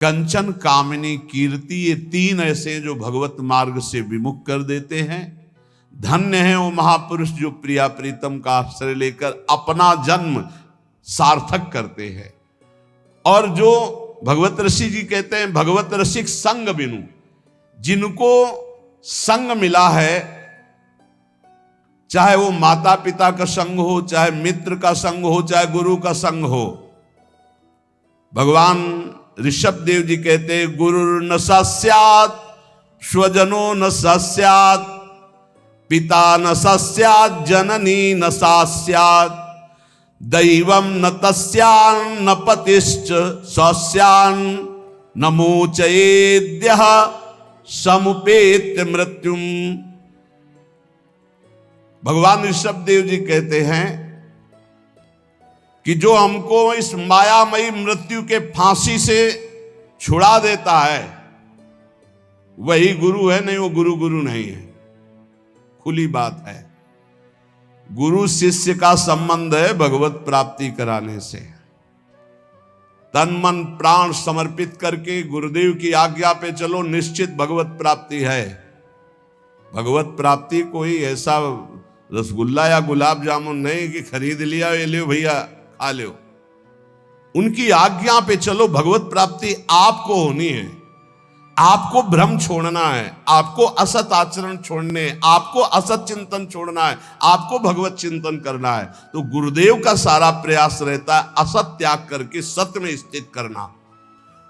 कंचन, कामिनी, कीर्ति, ये तीन ऐसे जो भगवत मार्ग से विमुख कर देते हैं। धन्य है वो महापुरुष जो प्रिया प्रीतम का आश्रय लेकर अपना जन्म सार्थक करते हैं। और जो भगवत ऋषि जी कहते हैं, भगवत रसिक संग बिनु, जिनको संग मिला है, चाहे वो माता पिता का संग हो, चाहे मित्र का संग हो, चाहे गुरु का संग हो। भगवान ऋषभ देव जी कहते हैं, गुरु न सस्यात् स्वजनो न सस्यात्, पिता न सस्यात् जननी न सस्यात्, दैवम न तस्यान् न पतिश्च सस्यान्, न मोचयेद्यः समुपेत्य मृत्युम। भगवान ऋषभ देव जी कहते हैं कि जो हमको इस मायामयी मृत्यु के फांसी से छुड़ा देता है वही गुरु है, नहीं वो गुरु नहीं है। खुली बात है, गुरु शिष्य का संबंध है भगवत प्राप्ति कराने से। तन मन प्राण समर्पित करके गुरुदेव की आज्ञा पे चलो, निश्चित भगवत प्राप्ति है। भगवत प्राप्ति कोई ऐसा रसगुल्ला या गुलाब जामुन नहीं कि खरीद लिया, ये लो भैया खा लो। उनकी आज्ञा पे चलो, भगवत प्राप्ति आपको होनी है। आपको भ्रम छोड़ना है, आपको असत आचरण छोड़ने, आपको असत चिंतन छोड़ना है, आपको भगवत चिंतन करना है। तो गुरुदेव का सारा प्रयास रहता है असत त्याग करके सत्य में स्थित करना।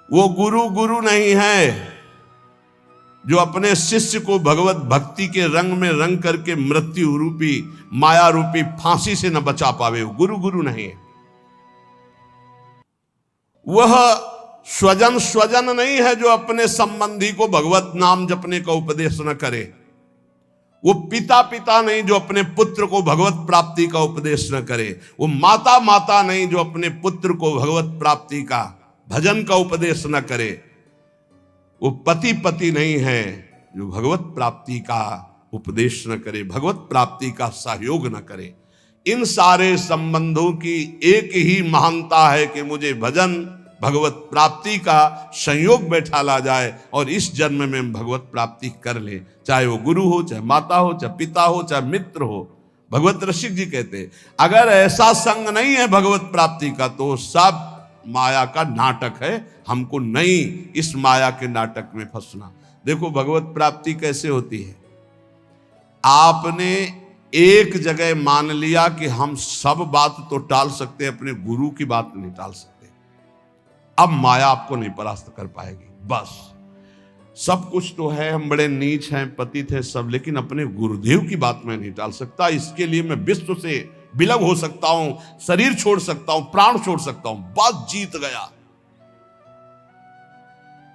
वो गुरु नहीं है जो अपने शिष्य को भगवत भक्ति के रंग में रंग करके मृत्यु रूपी माया रूपी फांसी से न बचा पावे। वो गुरु नहीं है। वह स्वजन नहीं है जो अपने संबंधी को भगवत नाम जपने का उपदेश न करे। वो पिता नहीं जो अपने पुत्र को भगवत प्राप्ति का उपदेश न करे। वो माता नहीं जो अपने पुत्र को भगवत प्राप्ति का भजन का उपदेश न करे। वो पति नहीं है जो भगवत प्राप्ति का उपदेश न करे, भगवत प्राप्ति का सहयोग न करे। इन सारे संबंधों की एक ही महानता है कि मुझे भजन भगवत प्राप्ति का संयोग बैठा ला जाए और इस जन्म में हम भगवत प्राप्ति कर ले, चाहे वो गुरु हो, चाहे माता हो, चाहे पिता हो, चाहे मित्र हो। भगवत रसिक जी कहते हैं अगर ऐसा संग नहीं है भगवत प्राप्ति का तो सब माया का नाटक है, हमको नहीं इस माया के नाटक में फंसना। देखो भगवत प्राप्ति कैसे होती है। आपने एक जगह मान लिया कि हम सब बात तो टाल सकते हैं, अपने गुरु की बात नहीं टाल सकते। अब माया आपको नहीं परास्त कर पाएगी। बस सब कुछ तो है, हम बड़े नीच हैं, पतित हैं सब, लेकिन अपने गुरुदेव की बात मैं नहीं टाल सकता। इसके लिए मैं विश्व से विलग हो सकता हूं, शरीर छोड़ सकता हूं, प्राण छोड़ सकता हूं, बस जीत गया।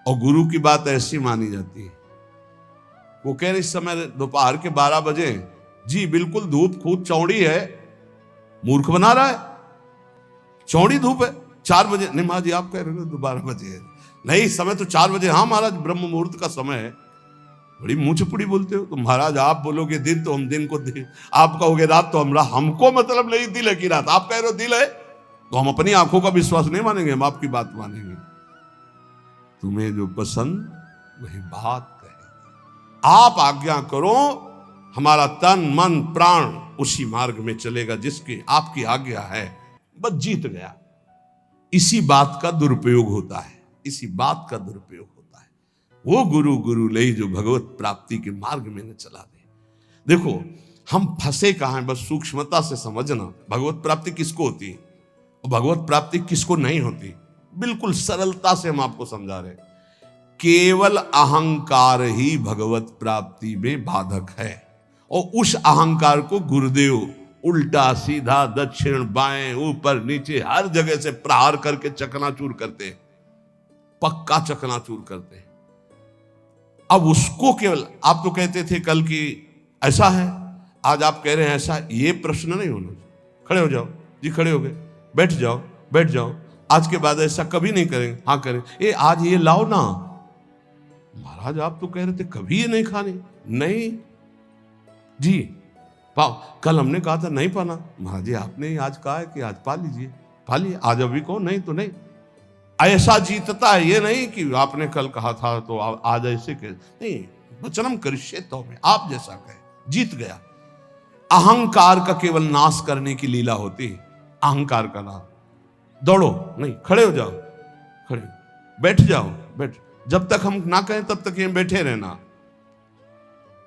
और गुरु की बात ऐसी मानी जाती है। वो कह रहे इस समय दोपहर के 12 बजे, जी बिल्कुल धूप खूब चौड़ी है, मूर्ख बना रहा है, चौड़ी धूप है। 4 बजे नहीं महाराज आप कह रहे हो 12 बजे है, नहीं समय तो 4 बजे। हाँ महाराज ब्रह्म मुहूर्त का समय है। बड़ी मुंह चपुड़ी बोलते हो तो महाराज, आप बोलोगे दिन तो हम दिन को दिन, आप कहोगे रात तो हम रात। हमको मतलब नहीं दिल है कि रात, आप कह रहे हो दिल है तो हम अपनी आंखों का विश्वास नहीं मानेंगे, हम आपकी बात मानेंगे। तुम्हें जो पसंद वही बात कहेंगे। आप आज्ञा करो, हमारा तन मन प्राण उसी मार्ग में चलेगा जिसकी आपकी आज्ञा है, बस जीत गया। इसी बात का दुरुपयोग होता है, इसी बात का दुरुपयोग होता है। वो गुरु ले जो भगवत प्राप्ति के मार्ग में न चला दे। देखो हम फंसे कहां हैं, बस सूक्ष्मता से समझना। भगवत प्राप्ति किसको होती है और भगवत प्राप्ति किसको नहीं होती, बिल्कुल सरलता से हम आपको समझा रहे। केवल अहंकार ही भगवत प्राप्ति में बाधक है, और उस अहंकार को गुरुदेव उल्टा सीधा दक्षिण बाएं ऊपर नीचे हर जगह से प्रहार करके चकनाचूर करते, पक्का चकनाचूर करते। अब उसको केवल, आप तो कहते थे कल की ऐसा है, आज आप कह रहे हैं ऐसा। ये प्रश्न नहीं होना। खड़े हो जाओ जी, खड़े हो गए, बैठ जाओ बैठ जाओ। आज के बाद ऐसा कभी नहीं करेंगे। हाँ करें, ये आज ये लाओ ना। महाराज आप तो कह रहे थे कभी ये नहीं खाने। नहीं जी पाओ, कल हमने कहा था नहीं पाना। महाराज जी आपने आज कहा है कि आज पा लीजिए, पा लिए। आज अभी कहो नहीं तो नहीं। ऐसा जीतता है, ये नहीं कि आपने कल कहा था तो आज ऐसे कह, नहीं, वचनम करिष्ये तो में आप जैसा कहे, जीत गया। अहंकार का केवल नाश करने की लीला होती है, अहंकार का नाश। दौड़ो नहीं, खड़े हो जाओ, खड़े बैठ जाओ, बैठ, जब तक हम ना कहें तब तक यहीं बैठे रहना,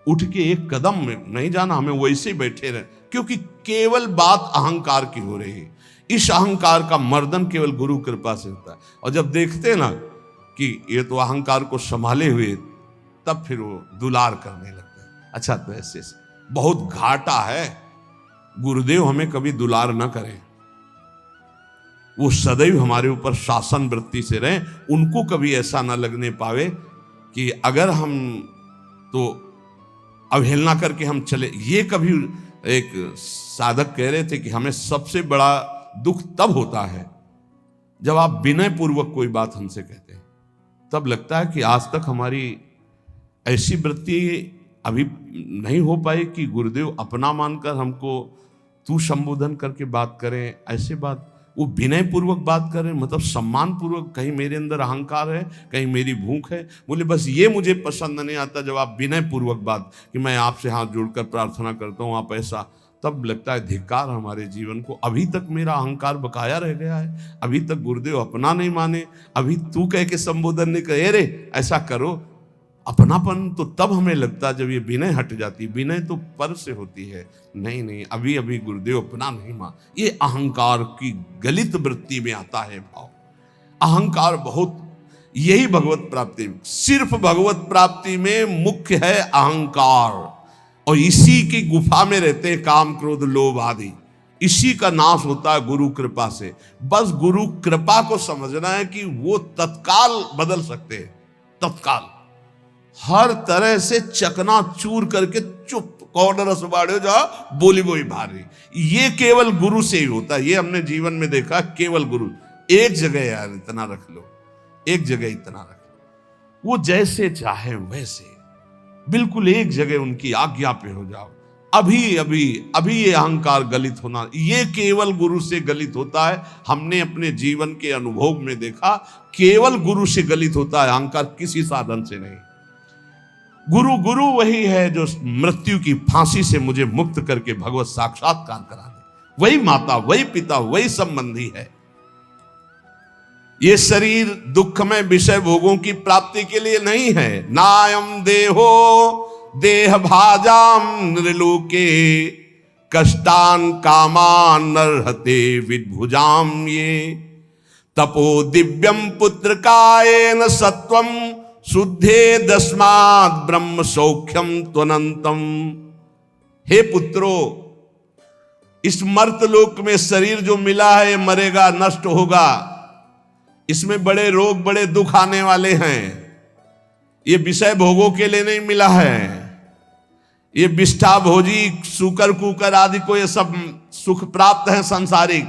उठ के एक कदम में नहीं जाना, हमें वैसे ही बैठे रहे, क्योंकि केवल बात अहंकार की हो रही है। इस अहंकार का मर्दन केवल गुरु कृपा से होता है। और जब देखते ना कि ये तो अहंकार को संभाले हुए, तब फिर वो दुलार करने लगता है। अच्छा, तो ऐसे बहुत घाटा है, गुरुदेव हमें कभी दुलार ना करें, वो सदैव हमारे ऊपर शासन वृत्ति से रहें, उनको कभी ऐसा ना लगने पावे कि अगर हम तो अवहेलना करके हम चले। ये कभी एक साधक कह रहे थे कि हमें सबसे बड़ा दुख तब होता है जब आप विनय पूर्वक कोई बात हमसे कहते हैं, तब लगता है कि आज तक हमारी ऐसी वृत्ति अभी नहीं हो पाई कि गुरुदेव अपना मानकर हमको तू संबोधन करके बात करें। ऐसे बात वो विनय पूर्वक बात करें, मतलब सम्मान पूर्वक। कहीं मेरे अंदर अहंकार है, कहीं मेरी भूख है। बोले बस ये मुझे पसंद नहीं आता जब आप विनय पूर्वक बात, कि मैं आपसे हाथ जोड़कर प्रार्थना करता हूँ आप ऐसा, तब लगता है धिक्कार हमारे जीवन को। अभी तक मेरा अहंकार बकाया रह गया है, अभी तक गुरुदेव अपना नहीं माने, अभी तू कह के संबोधन नहीं करे, रे ऐसा करो। अपनापन तो तब हमें लगता है जब ये विनय हट जाती। विनय तो पर से होती है, नहीं नहीं, अभी अभी गुरुदेव अपना नहीं मान। ये अहंकार की गलित वृत्ति में आता है भाव। अहंकार बहुत, यही भगवत प्राप्ति, सिर्फ भगवत प्राप्ति में मुख्य है अहंकार, और इसी की गुफा में रहते हैं काम क्रोध लोभ आदि। इसी का नाश होता है गुरु कृपा से। बस गुरु कृपा को समझना है कि वो तत्काल बदल सकते हैं, तत्काल हर तरह से चकनाचूर करके चुप कॉर्नर सुबाड़े जा बोली बोई भारी। ये केवल गुरु से ही होता है। ये हमने जीवन में देखा, केवल गुरु। एक जगह यार इतना रख लो, एक जगह इतना रख लो, वो जैसे चाहे वैसे, बिल्कुल एक जगह उनकी आज्ञा पे हो जाओ। अभी अभी अभी ये अहंकार गलित होना, ये केवल गुरु से गलित होता है। हमने अपने जीवन के अनुभव में देखा, केवल गुरु से गलित होता है अहंकार, किसी साधन से नहीं। गुरु वही है जो मृत्यु की फांसी से मुझे मुक्त करके भगवत साक्षात्कार करा दे। वही माता, वही पिता, वही संबंधी है। ये शरीर दुखमय विषय भोगों की प्राप्ति के लिए नहीं है। नायम देहो देह भाजाम नृलोके कष्टान कामान नरहते विद्भुजाम ये तपो दिव्यम पुत्र कायेन सत्वम शुद्धे दस्मात् ब्रह्म सौख्यम त्वनंतम। हे पुत्रो, इस मर्त लोक में शरीर जो मिला है मरेगा, नष्ट होगा। इसमें बड़े रोग, बड़े दुख आने वाले हैं। ये विषय भोगों के लिए नहीं मिला है। ये विष्ठा भोजी सूकर कुकर आदि को ये सब सुख प्राप्त है सांसारिक।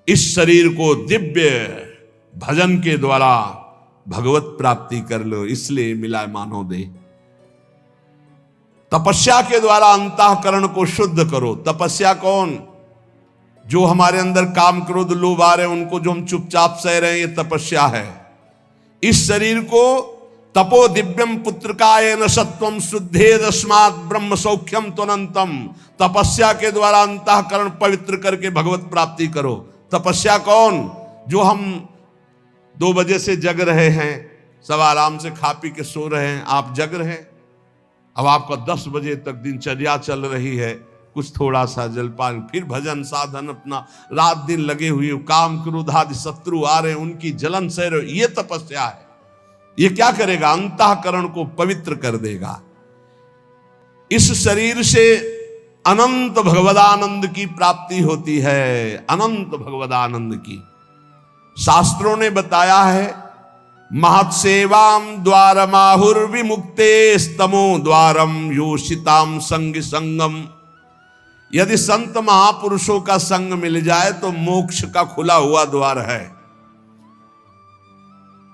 इस शरीर को दिव्य भजन के द्वारा भगवत प्राप्ति कर लो, इसलिए मिला मानव देह। तपस्या के द्वारा अंतःकरण को शुद्ध करो। तपस्या कौन? जो हमारे अंदर काम क्रोध लोभ आ रहे हैं उनको जो हम चुपचाप सह रहे हैं, ये तपस्या है। इस शरीर को तपो दिव्यम पुत्रकायेन सत्वम शुद्धे दस्मात् ब्रह्म सौख्यम त्वनंतम। तपस्या के द्वारा अंतःकरण पवित्र करके भगवत प्राप्ति करो। तपस्या कौन? जो हम 2 बजे से जग रहे हैं, सब आराम से खा पी के सो रहे हैं, आप जग रहे हैं। अब आपका 10 बजे तक दिनचर्या चल रही है, कुछ थोड़ा सा जलपान, फिर भजन साधन, अपना रात दिन लगे हुए, काम क्रोध आदि शत्रु आ रहे हैं, उनकी जलन सह रहे, ये तपस्या है। ये क्या करेगा? अंतःकरण को पवित्र कर देगा। इस शरीर से अनंत भगवदानंद की प्राप्ति होती है, अनंत भगवदानंद की। शास्त्रों ने बताया है, महत्सेवाम द्वारमाहुर विमुक्ते स्तमो द्वारम योषिताम संग संगम। यदि संत महापुरुषों का संग मिल जाए तो मोक्ष का खुला हुआ द्वार है।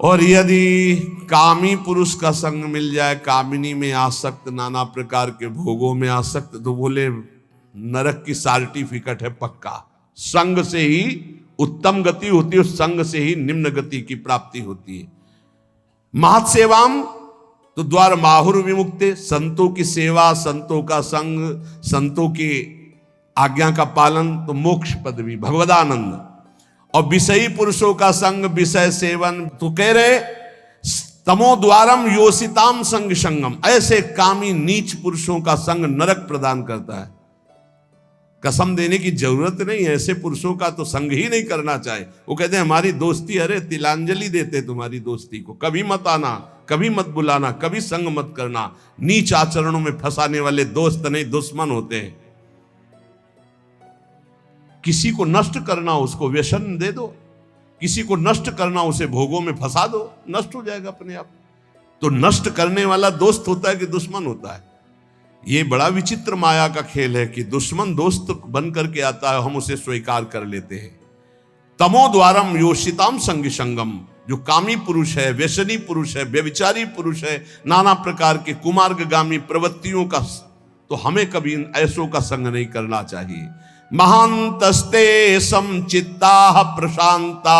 और यदि कामी पुरुष का संग मिल जाए, कामिनी में आसक्त, नाना प्रकार के भोगों में आसक्त, तो बोले नरक की सर्टिफिकेट है पक्का। संग से ही उत्तम गति होती है उस संग से ही निम्न गति की प्राप्ति होती है। महत् सेवाम तो द्वार माहुर विमुक्ते, संतों की सेवा, संतों का संग, संतों की आज्ञा का पालन तो मोक्ष पदवी, भगवदानंद। और विषयी पुरुषों का संग, विषय सेवन तो कह रहे तमो द्वारम योसिताम संग संगम, ऐसे कामी नीच पुरुषों का संग नरक प्रदान करता है। कसम देने की जरूरत नहीं है, ऐसे पुरुषों का तो संग ही नहीं करना चाहिए। वो कहते हैं हमारी दोस्ती, अरे तिलांजलि देते तुम्हारी दोस्ती को, कभी मत आना, कभी मत बुलाना, कभी संग मत करना। नीच आचरणों में फंसाने वाले दोस्त नहीं दुश्मन होते हैं। किसी को नष्ट करना उसको व्यसन दे दो, किसी को नष्ट करना उसे भोगों में फंसा दो, नष्ट हो जाएगा अपने आप। तो नष्ट करने वाला दोस्त होता है कि दुश्मन होता है? ये बड़ा विचित्र माया का खेल है कि दुश्मन दोस्त बन करके आता है, हम उसे स्वीकार कर लेते हैं। तमो द्वारम योषिताम संग संगम, जो कामी पुरुष है, व्यसनी पुरुष है, व्यभिचारी पुरुष है, नाना प्रकार के कुमार्गगामी प्रवृत्तियों का, तो हमें कभी इन ऐसों का संग नहीं करना चाहिए। महांतस्ते समचित्ता प्रशांता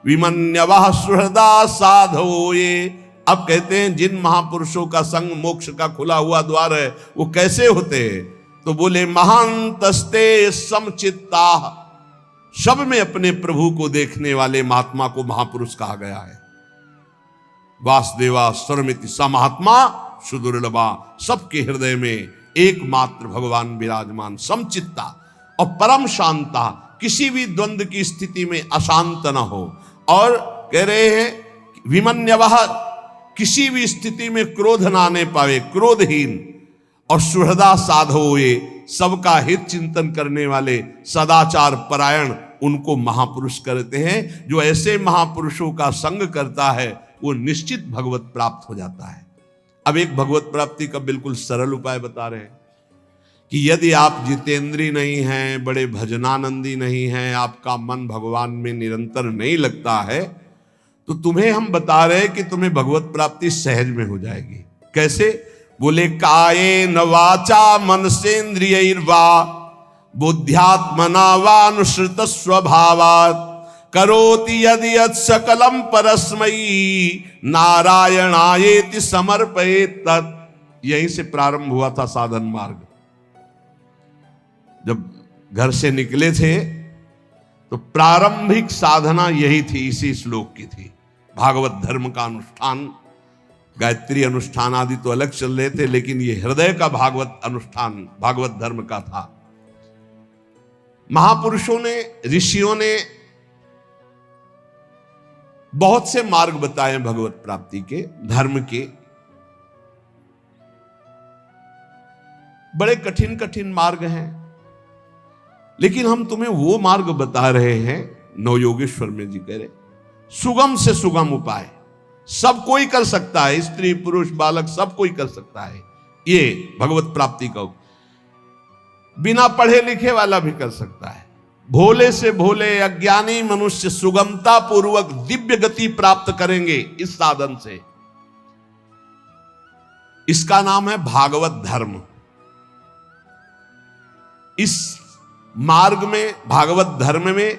विमन्यवः सुहृदा साधो, ये अब कहते हैं जिन महापुरुषों का संग मोक्ष का खुला हुआ द्वार है वो कैसे होते हैं? तो बोले महांतस्ते समचित्ता, सब में अपने प्रभु को देखने वाले महात्मा को महापुरुष कहा गया है। वासुदेवा सर्वमिति स महात्मा सुदुर्लभा, सबके हृदय में एकमात्र भगवान विराजमान, समचित्ता और परम शांता, किसी भी द्वंद्व की स्थिति में अशांत न हो। और कह रहे हैं विमन्यवः, किसी भी स्थिति में क्रोध ना आने पावे, क्रोधहीन। और सुहृदा साधो, ये सबका हित चिंतन करने वाले, सदाचार परायण, उनको महापुरुष करते हैं। जो ऐसे महापुरुषों का संग करता है वो निश्चित भगवत प्राप्त हो जाता है। अब एक भगवत प्राप्ति का बिल्कुल सरल उपाय बता रहे हैं कि यदि आप जितेंद्री नहीं हैं, बड़े भजनानंदी नहीं हैं, आपका मन भगवान में निरंतर नहीं लगता है, तो तुम्हें हम बता रहे हैं कि तुम्हें भगवत प्राप्ति सहज में हो जाएगी। कैसे? बोले कायेन वाचा मनसेन्द्रियैर्वा बुद्ध्यात्मना वानुसृत स्वभावात् करोति यदि यत् सकलम परस्मयी नारायणायेति समर्पयेत् तत्। यहीं से प्रारंभ हुआ था साधन मार्ग। जब घर से निकले थे तो प्रारंभिक साधना यही थी, इसी श्लोक की थी। भागवत धर्म का अनुष्ठान, गायत्री अनुष्ठान आदि तो अलग चल रहे थे, लेकिन ये हृदय का भागवत अनुष्ठान भागवत धर्म का था। महापुरुषों ने, ऋषियों ने बहुत से मार्ग बताए भगवत प्राप्ति के, धर्म के। बड़े कठिन कठिन मार्ग हैं, लेकिन हम तुम्हें वो मार्ग बता रहे हैं। नवयोगेश्वर में जी कह रहे सुगम से सुगम उपाय, सब कोई कर सकता है, स्त्री पुरुष बालक सब कोई कर सकता है। ये भगवत प्राप्ति का, बिना पढ़े लिखे वाला भी कर सकता है। भोले से भोले अज्ञानी मनुष्य सुगमता पूर्वक दिव्य गति प्राप्त करेंगे इस साधन से। इसका नाम है भागवत धर्म। इस मार्ग में, भागवत धर्म में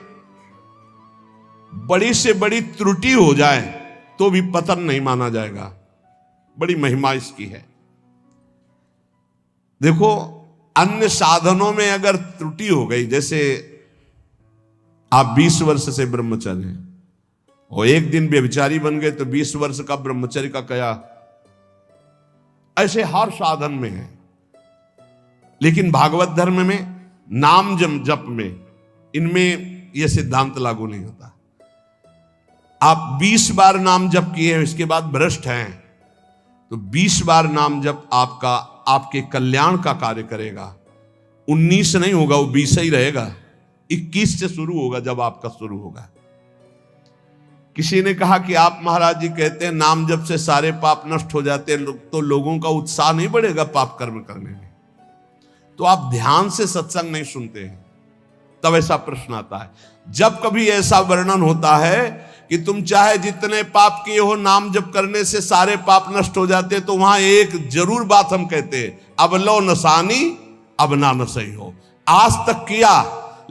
बड़ी से बड़ी त्रुटि हो जाए तो भी पतन नहीं माना जाएगा। बड़ी महिमा इसकी है। देखो, अन्य साधनों में अगर त्रुटि हो गई, जैसे आप 20 वर्ष से ब्रह्मचर्य हैं और एक दिन व्यभिचारी बन गए तो 20 वर्ष का ब्रह्मचर्य का क्या, ऐसे हर साधन में है। लेकिन भागवत धर्म में, नाम जप में, इनमें यह सिद्धांत लागू नहीं होता। आप 20 बार नाम जप किए हैं, इसके बाद भ्रष्ट हैं, तो 20 बार नाम जप आपका, आपके कल्याण का कार्य करेगा। 19 नहीं होगा, वो 20 ही रहेगा। 21 से शुरू होगा जब आपका शुरू होगा। किसी ने कहा कि आप महाराज जी कहते हैं नाम जप से सारे पाप नष्ट हो जाते हैं, तो लोगों का उत्साह नहीं बढ़ेगा पाप कर्म करने में। तो आप ध्यान से सत्संग नहीं सुनते हैं, तब ऐसा प्रश्न आता है। जब कभी ऐसा वर्णन होता है कि तुम चाहे जितने पाप किए हो, नाम जप करने से सारे पाप नष्ट हो जाते, तो वहां एक जरूर बात हम कहते हैं, अब लो नसानी अब ना नसई हो। आज तक किया,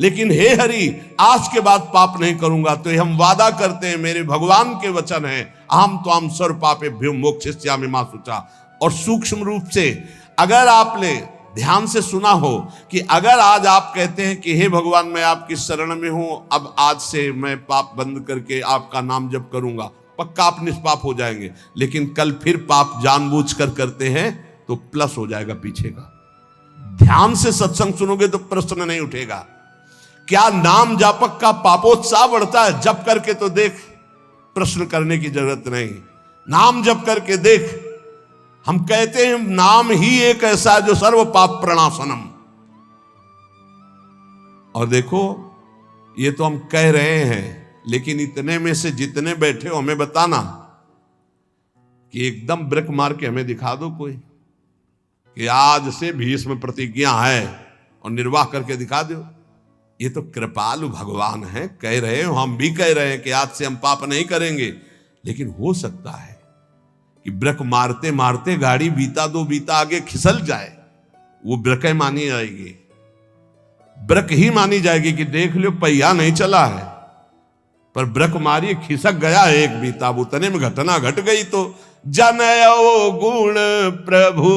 लेकिन हे हरि आज के बाद पाप नहीं करूंगा। तो हम वादा करते हैं, मेरे भगवान के वचन है, अहम त्वाम सर्व पापेभ्यो मोक्षयिष्यामि मा शुचा। और सूक्ष्म रूप से अगर आपने ध्यान से सुना हो कि अगर आज आप कहते हैं कि हे भगवान मैं आपकी शरण में हूं, अब आज से मैं पाप बंद करके आपका नाम जप करूंगा, पक्का आप निष्पाप हो जाएंगे। लेकिन कल फिर पाप जानबूझकर करते हैं तो प्लस हो जाएगा पीछे का। ध्यान से सत्संग सुनोगे तो प्रश्न नहीं उठेगा। क्या नाम जापक का पापोत्साह बढ़ता है? जप करके तो देख, प्रश्न करने की जरूरत नहीं। नाम जप करके देख। हम कहते हैं नाम ही एक ऐसा जो सर्व पाप प्रणाशनम। और देखो ये तो हम कह रहे हैं, लेकिन इतने में से जितने बैठे हो हमें बताना कि एकदम ब्रेक मार के हमें दिखा दो कोई कि आज से भीष्म प्रतिज्ञा है और निर्वाह करके दिखा दो। ये तो कृपालु भगवान है, कह रहे हो, हम भी कह रहे हैं कि आज से हम पाप नहीं करेंगे। लेकिन हो सकता है कि ब्रेक मारते मारते गाड़ी बीता दो बीता आगे खिसल जाए, वो ब्रेक मानी जाएगी, ब्रेक ही मानी जाएगी कि देख लो पहिया नहीं चला है, पर ब्रेक मारी खिसक गया एक बीता, उतने में घटना घट गई। तो जनयो गुण प्रभु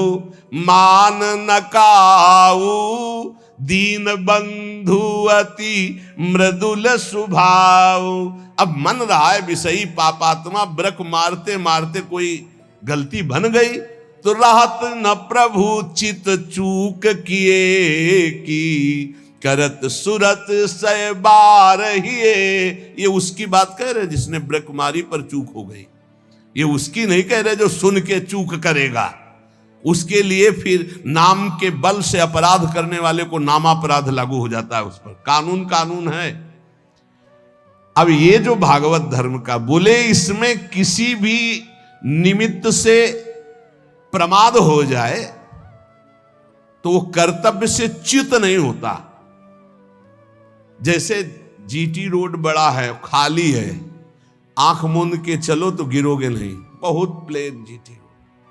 मान न काऊ, दीन बंधु अति मृदुल स्वभाव। अब मन रहा है विषयी पापात्मा, ब्रेक मारते मारते कोई गलती बन गई तो राहत न प्रभु चित चूक किए की, करत सुरत सय बार हिए। ये उसकी बात कह रहे जिसने ब्रेक मारी पर चूक हो गई, ये उसकी नहीं कह रहे जो सुन के चूक करेगा। उसके लिए फिर नाम के बल से अपराध करने वाले को नामापराध लागू हो जाता है उस पर। कानून कानून है। अब ये जो भागवत धर्म का बोले, इसमें किसी भी निमित्त से प्रमाद हो जाए तो वो कर्तव्य से च्युत नहीं होता। जैसे जीटी रोड बड़ा है, खाली है, आंख मूंद के चलो तो गिरोगे नहीं, बहुत प्लेन जीटी।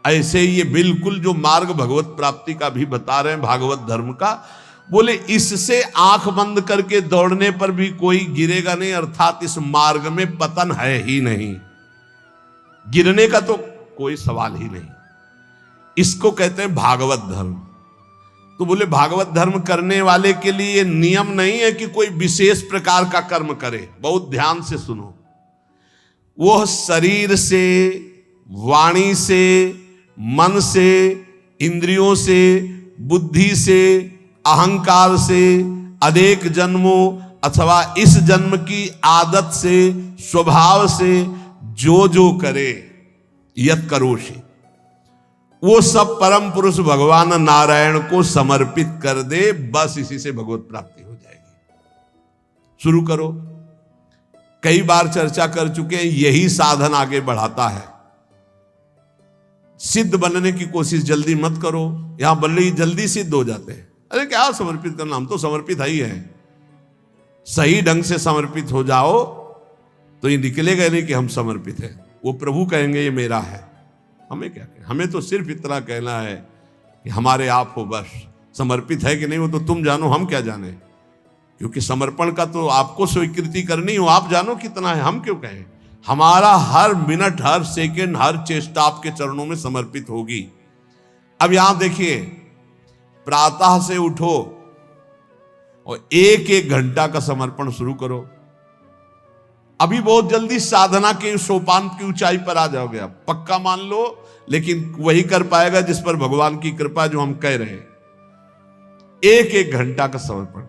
ऐसे ही ये बिल्कुल जो मार्ग भगवत प्राप्ति का भी बता रहे हैं भागवत धर्म का, बोले इससे आंख बंद करके दौड़ने पर भी कोई गिरेगा नहीं, अर्थात इस मार्ग में पतन है ही नहीं, गिरने का तो कोई सवाल ही नहीं। इसको कहते हैं भागवत धर्म। तो बोले भागवत धर्म करने वाले के लिए नियम नहीं है कि कोई विशेष प्रकार का कर्म करे। बहुत ध्यान से सुनो, वो शरीर से, वाणी से, मन से, इंद्रियों से, बुद्धि से, अहंकार से, अनेक जन्मों अथवा इस जन्म की आदत से, स्वभाव से जो जो करे यत करोषि, वो सब परम पुरुष भगवान नारायण को समर्पित कर दे, बस इसी से भगवत प्राप्ति हो जाएगी। शुरू करो। कई बार चर्चा कर चुके हैं, यही साधन आगे बढ़ाता है। सिद्ध बनने की कोशिश जल्दी मत करो, यहां बल्ली जल्दी सिद्ध हो जाते हैं। अरे क्या समर्पित करना, हम तो समर्पित ही है। सही ढंग से समर्पित हो जाओ तो ये निकलेगा नहीं कि हम समर्पित हैं। वो प्रभु कहेंगे ये मेरा है। हमें क्या कहें, हमें तो सिर्फ इतना कहना है कि हमारे आप हो, बस। समर्पित है कि नहीं वो तो तुम जानो, हम क्या जाने। क्योंकि समर्पण का तो आपको स्वीकृति करनी हो, आप जानो कितना है, हम क्यों कहें। हमारा हर मिनट, हर सेकंड, हर चेष्टा आपके चरणों में समर्पित होगी। अब यहां देखिए, प्रातः से उठो और एक एक घंटा का समर्पण शुरू करो। अभी बहुत जल्दी साधना के सोपान की ऊंचाई पर आ जाओगे आप, पक्का मान लो। लेकिन वही कर पाएगा जिस पर भगवान की कृपा, जो हम कह रहे हैं। एक एक घंटा का समर्पण,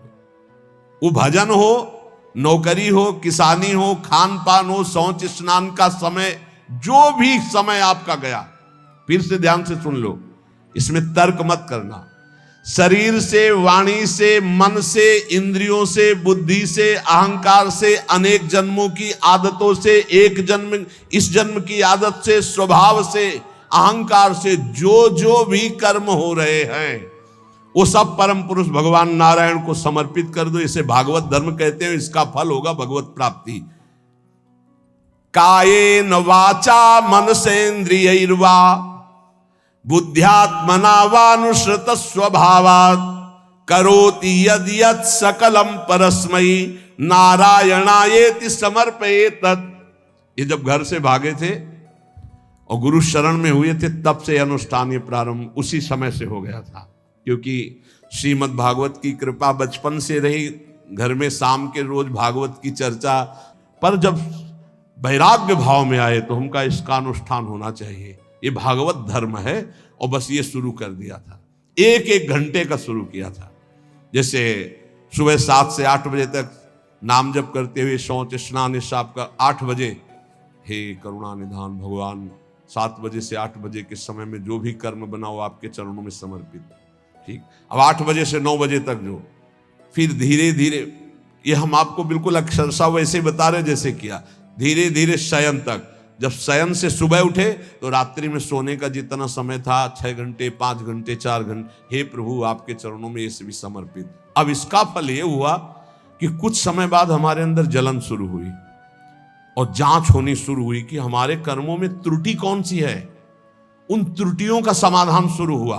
वो भजन हो, नौकरी हो, किसानी हो, खान पान हो, शौच स्नान का समय, जो भी समय आपका गया, फिर से ध्यान से सुन लो, इसमें तर्क मत करना। शरीर से, वाणी से, मन से, इंद्रियों से, बुद्धि से, अहंकार से, अनेक जन्मों की आदतों से, एक जन्म, इस जन्म की आदत से, स्वभाव से, अहंकार से जो जो भी कर्म हो रहे हैं, वो सब परम पुरुष भगवान नारायण को समर्पित कर दो। इसे भागवत धर्म कहते हैं। इसका फल होगा भगवत प्राप्ति। कायेन वाचा मनसेन्द्रियैर्वा बुद्ध्यात्मना वानुश्रुत स्वभावात् करोति यद यद सकलम परस्मयी नारायणायेति समर्पयेत। ये जब घर से भागे थे और गुरु शरण में हुए थे, तब से अनुष्ठान ये प्रारंभ उसी समय से हो गया था, क्योंकि श्रीमद् भागवत की कृपा बचपन से रही। घर में शाम के रोज भागवत की चर्चा, पर जब वैराग्य भाव में आए तो हमका इसका अनुष्ठान होना चाहिए, ये भागवत धर्म है। और बस ये शुरू कर दिया था, एक एक घंटे का शुरू किया था। जैसे सुबह 7 से 8 बजे तक नाम जप करते हुए शौच स्नान साफ का 8 बजे, हे करुणा निधान भगवान, 7 बजे से 8 बजे के समय में जो भी कर्म बनाओ आपके चरणों में समर्पित। ठीक, अब 8 बजे से 9 बजे तक जो, फिर धीरे धीरे, ये हम आपको बिल्कुल अक्षरशः वैसे बता रहे जैसे किया, धीरे धीरे शयन तक। जब शयन से सुबह उठे तो रात्रि में सोने का जितना समय था, 6 घंटे 5 घंटे 4 घंटे, हे प्रभु आपके चरणों में ये सभी समर्पित। अब इसका फल ये हुआ कि कुछ समय बाद हमारे अंदर जलन शुरू हुई और जांच होनी शुरू हुई कि हमारे कर्मों में त्रुटि कौन सी है। उन त्रुटियों का समाधान शुरू हुआ।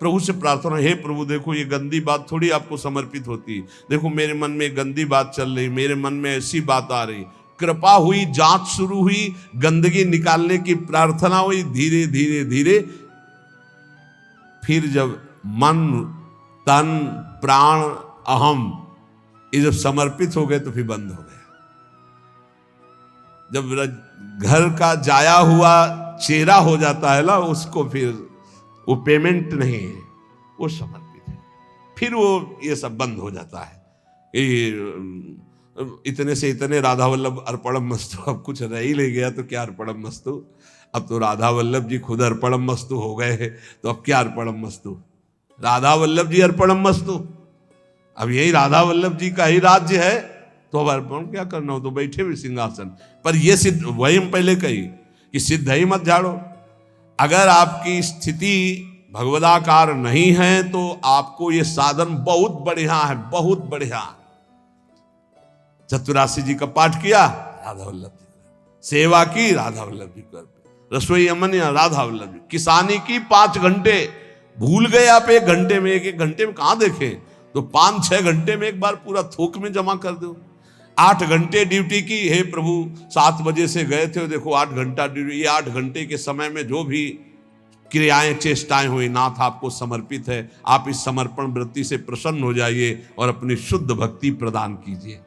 प्रभु से प्रार्थना, हे प्रभु देखो ये गंदी बात थोड़ी आपको समर्पित होती, देखो मेरे मन में गंदी बात चल रही, मेरे मन में ऐसी बात आ रही। कृपा हुई, जांच शुरू हुई, गंदगी निकालने की प्रार्थना हुई। धीरे धीरे धीरे फिर जब मन तन प्राण अहम ये जब समर्पित हो गए तो फिर बंद हो गया। जब घर का जाया हुआ चेहरा हो जाता है ना, उसको फिर वो पेमेंट नहीं है, वो समर्पित है, फिर वो ये सब बंद हो जाता है। इतने से इतने राधा वल्लभ अर्पणम मस्तु, अब कुछ रह ही ले गया तो क्या अर्पणम मस्तु। अब तो राधा वल्लभ जी खुद अर्पणम मस्तु हो गए हैं, तो अब क्या अर्पणम मस्तु, राधा वल्लभ जी अर्पणम मस्तु। अब यही राधा वल्लभ जी का ही राज्य है, तो अब अर्पण क्या करना हो, तो बैठे भी सिंहासन पर। ये सिद्ध, वही हम पहले कही कि सिद्ध ही मत झाड़ो। अगर आपकी स्थिति भगवदाकार नहीं है तो आपको ये साधन बहुत बढ़िया है, बहुत बढ़िया। चतुरासी जी का पाठ किया, राधा वल्लभ जी, सेवा की राधा वल्लभ जी कर, रसोई अमन या राधा वल्लभ जी, किसानी की 5 घंटे, भूल गए आप 1 घंटे में, 1 घंटे में कहां देखें, तो 5-6 घंटे में एक बार पूरा थोक में जमा कर दो। 8 घंटे ड्यूटी की, हे प्रभु 7 बजे से गए थे, देखो 8 घंटा ड्यूटी। ये 8 घंटे के समय में जो भी क्रियाएं चेष्टाएं हुई, नाथ आपको समर्पित है। आप इस समर्पण वृत्ति से प्रसन्न हो जाइए और अपनी शुद्ध भक्ति प्रदान कीजिए।